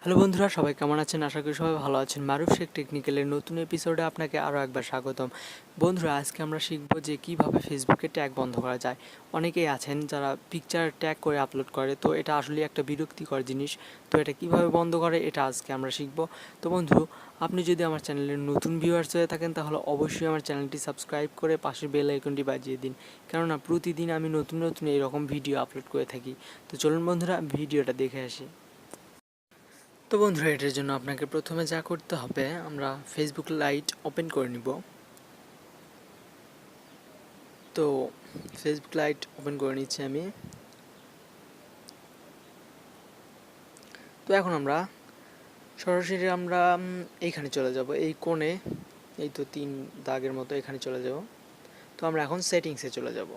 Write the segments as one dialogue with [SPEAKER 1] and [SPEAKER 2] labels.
[SPEAKER 1] Hello বন্ধুরা, সবাই কেমন আছেন? আশা করি সবাই ভালো আছেন। মারুফ শেখ টেকনিক্যালের নতুন এপিসোডে আপনাকে আরও একবার স্বাগতম। বন্ধুরা, আজকে আমরা শিখব যে কিভাবে ফেসবুকে ট্যাগ বন্ধ করা যায়। অনেকেই আছেন যারা পিকচার ট্যাগ করে আপলোড করে, তো এটা আসলে একটা বিরক্তিকর জিনিস। তো এটা কিভাবে বন্ধ করে এটা আজকে আমরা শিখব। তো বন্ধু, আপনি যদি আমার চ্যানেলের নতুন ভিউয়ার্স হয়ে থাকেন তাহলে অবশ্যই আমার চ্যানেলটি সাবস্ক্রাইব করে পাশের বেল আইকনটি বাজিয়ে দিন, কেননা প্রতিদিন আমি নতুন নতুন এইরকম ভিডিও আপলোড করে থাকি। তো চলুন বন্ধুরা, ভিডিওটা দেখে আসি। তো বন্ধুরা, এটার জন্য আপনাকে প্রথমে যা করতে হবে, আমরা ফেসবুক লাইট ওপেন করে নিব। তো ফেসবুক লাইট ওপেন করে নিচ্ছি আমি। তো এখন আমরা সরাসরি এইখানে চলে যাব, এই কোণে, এই তো 3 দাগের মতো এখানে চলে যাব। তো আমরা এখন সেটিংসে চলে যাব।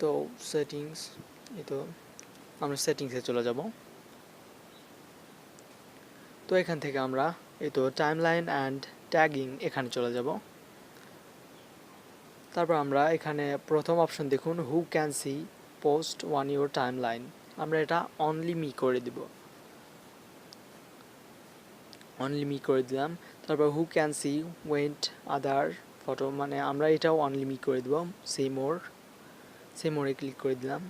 [SPEAKER 1] তো সেটিংস, এই তো আমরা সেটিংসে চলে যাব। তো এখান থেকে আমরা এই তো টাইমলাইন অ্যান্ড ট্যাগিং এখানে চলে যাব। তারপর আমরা এখানে প্রথম অপশন দেখুন, who can see post one your time line. আমরা এটা অনলি মি করে দিব, অনলি মি করে দিলাম। তারপর who can she went other photo, মানে আমরা এটাও অনলি মি করে দেব। সে মোরে ক্লিক করে দিলাম,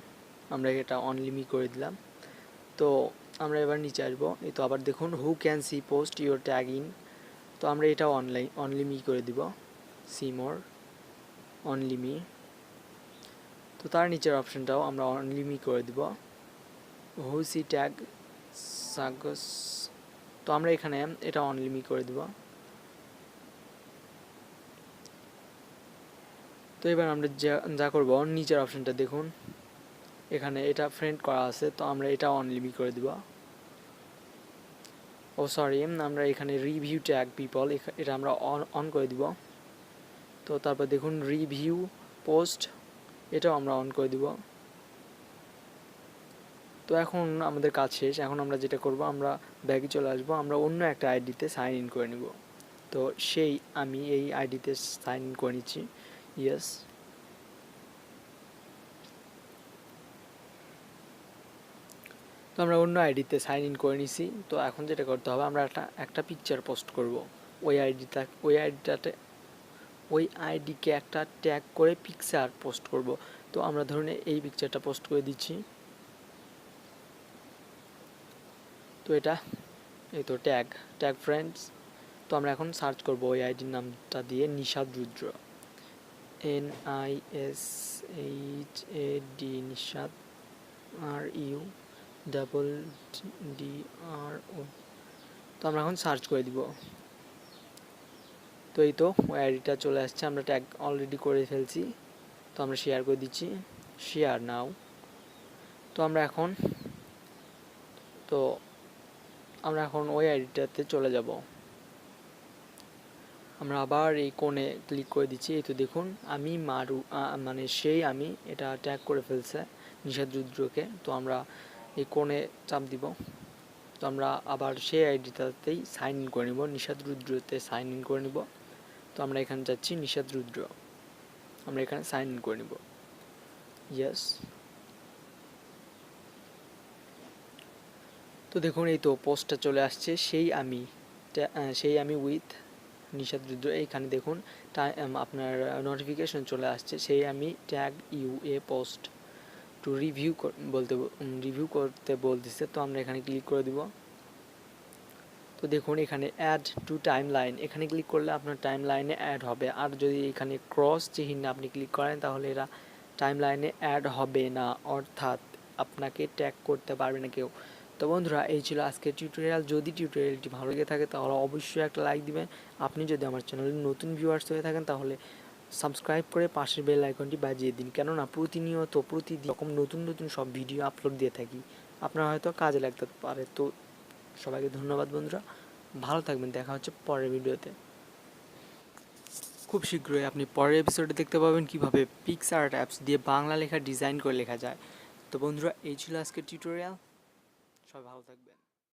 [SPEAKER 1] আমরা এটা অনলি মি করে দিলাম। তো আমরা এবার নিচে আসবো। এই তো আবার দেখুন, who can see post your tag in. তো আমরা এটাও অনলি মি করে দিব, সি মোর, অনলি মি। তো তার নিচের অপশনটাও আমরা অনলি মি করে দিব, হুসি ট্যাগ সাগস। তো আমরা এখানে এটা অনলি মি করে দিব। তো এবার আমরা যা করব, নিচের অপশনটা দেখুন, এখানে এটা ফ্রেন্ড করা আছে, তো আমরা এটা অনলি মি করে দিব। ও সরি, আমরা এখানে রিভিউ ট্যাগ পিপল, এটা আমরা অন করে দিব। তো তারপর দেখুন রিভিউ পোস্ট, এটাও আমরা অন করে দিব। তো এখন আমাদের কাজ শেষ। এখন আমরা যেটা করব, আমরা ব্যাগে চলে আসবো, আমরা অন্য একটা আইডিতে সাইন ইন করে নিব। তো আমি এই আইডিতে সাইন ইন করে নিচ্ছি, ইয়েস। তো আমরা অন্য আইডিতে সাইন ইন করে নিছি। তো এখন যেটা করতে হবে, আমরা একটা পিকচার পোস্ট করব ওই আইডিকে একটা ট্যাগ করে পিকচার পোস্ট করব। তো আমরা ধরুন এই পিকচারটা পোস্ট করে দিচ্ছি। তো এটা এই তো ট্যাগ ফ্রেন্ডস। তো আমরা এখন সার্চ করব ওই আইডির নামটা দিয়ে, নিশাদ রুদ্র, NISHAD, নিশাদ, RUDDRO। তো আমরা এখন সার্চ করে দিব। তো এই তো ওই আইডিটা চলে আসছে, আমরা ট্যাগ অলরেডি করে ফেলছি। তো আমরা শেয়ার করে দিচ্ছি, শেয়ার নাও। তো আমরা এখন ওই আইডিটাতে চলে যাব। আমরা আবার এই কোণে ক্লিক করে দিচ্ছি। এই তো দেখুন, আমি আমি এটা ট্যাগ করে ফেলছে নিশাদ রুদ্রকে। তো আমরা এই কোণে চাপ দিব। তো আমরা আবার সেই আইডিটাতেই সাইন ইন করে নিব, নিশাদ রুদ্রতে সাইন ইন করে নিব। তো আমরা এখানে যাচ্ছি, নিশাদ রুদ্র, আমরা এখানে সাইন ইন করে নিব, ইয়েস। তো দেখুন এই তো পোস্টটা চলে আসছে, সেই আমি উইথ নিশাদ রুদ্র। এইখানে দেখুন আপনার নোটিফিকেশন চলে আসছে, সেই আমি tag A post to review করতে বলতেছে। তো আমরা এখানে ক্লিক করে দিব। তো দেখুন এখানে অ্যাড টু টাইম লাইন, এখানে ক্লিক করলে আপনার টাইম লাইনে অ্যাড হবে। আর যদি এখানে ক্রস চিহ্নে আপনি ক্লিক করেন তাহলে এরা টাইম লাইনে অ্যাড হবে না, অর্থাৎ আপনাকে ট্যাগ করতে পারবে না কেউ। তো বন্ধুরা, এই ছিল আজকের টিউটোরিয়াল। যদি টিউটোরিয়ালটি ভালো লেগে থাকে তাহলে অবশ্যই একটা লাইক দিবেন। আপনি যদি আমার চ্যানেলে নতুন ভিউয়ার্স হয়ে থাকেন তাহলে সাবস্ক্রাইব করে পাশের বেল আইকনটি বাজিয়ে দিন, কেননা প্রতিদিন রকম নতুন নতুন সব ভিডিও আপলোড দিয়ে থাকি, আপনার হয়তো কাজে লাগতে পারে। তো সবাইকে ধন্যবাদ বন্ধুরা, ভালো থাকবেন, দেখা হচ্ছে পরের ভিডিওতে। খুব শীঘ্রই আপনি পরের এপিসোডে দেখতে পাবেন কিভাবে পিক্সআর্ট অ্যাপস দিয়ে বাংলা লেখা ডিজাইন করে লেখা যায়। তো বন্ধুরা, এই ছিল আজকের টিউটোরিয়াল, সবাই ভালো থাকবেন।